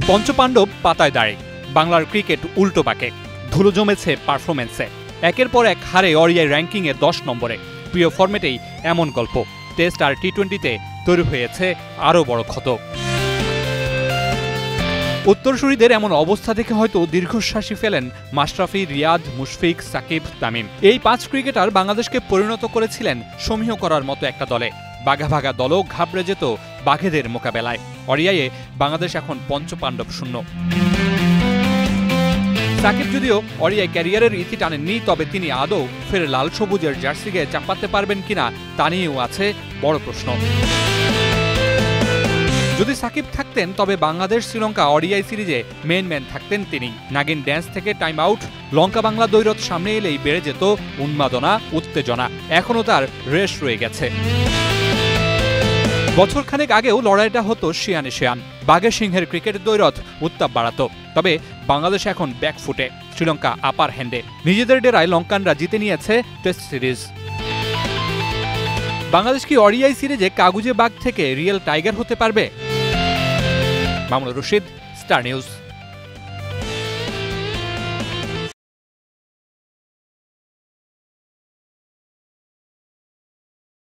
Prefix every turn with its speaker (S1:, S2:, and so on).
S1: পঞ্চপাণ্ডব পাতায় দাঁড়ে, বাংলার ক্রিকেট উল্টো পাকে, ধুলো জমেছে পারফরমেন্সে। একের পর এক হারে ওডিআই র্যাঙ্কিংয়ে 10 নম্বরে। প্রিয় ফরম্যাটেই এমন গল্প। টেস্ট আর টি-20তে তৈরি হয়েছে আরও বড় ক্ষত। উত্তরসূরিদের এমন অবস্থা দেখে হয়তো দীর্ঘশ্বাসই ফেলেন মাশরাফি, রিয়াদ, মুশফিক, সাকিব, তামিম। এই 5 ক্রিকেটার বাংলাদেশকে পরিণত করেছিলেন সমীহ করার মতো একটা দলে। বাঘা ভাগা দলও ঘাবড়ে যেত বাঘেদের মোকাবেলায়। ওডিআইয়ে বাংলাদেশ এখন পঞ্চপাণ্ডব শূন্য। সাকিব যদিও ওডিআই ক্যারিয়ারের ইতি টানেননি, তবে তিনি আদৌ ফের লাল সবুজের জার্সি গায়ে চাপাতে পারবেন কিনা তা নিয়েও আছে বড় প্রশ্ন। যদি সাকিব থাকতেন তবে বাংলাদেশ শ্রীলঙ্কা ওডিআই সিরিজে মেন ম্যান থাকতেন তিনি। নাগিন ড্যান্স থেকে টাইম আউট, লঙ্কা বাংলা দ্বৈরথ সামনে এলেই বেড়ে যেত উন্মাদনা, উত্তেজনা। এখনও তার রেশ রয়ে গেছে। বছরখানেক আগেও লড়াইটা হতো শিয়ানে শিয়ান। বাঘে সিংহের ক্রিকেট দ্বৈরথ উত্তাপ বাড়াতো। তবে বাংলাদেশ এখন ব্যাকফুটে, শ্রীলঙ্কা আপার হ্যান্ডে। নিজেদের ডেরায় লঙ্কানরা জিতে নিয়েছে টেস্ট সিরিজ। বাংলাদেশ কি ওডিআই সিরিজে কাগুজে বাঘ থেকে রিয়েল টাইগার হতে পারবে? Mamunur Rashid, star news.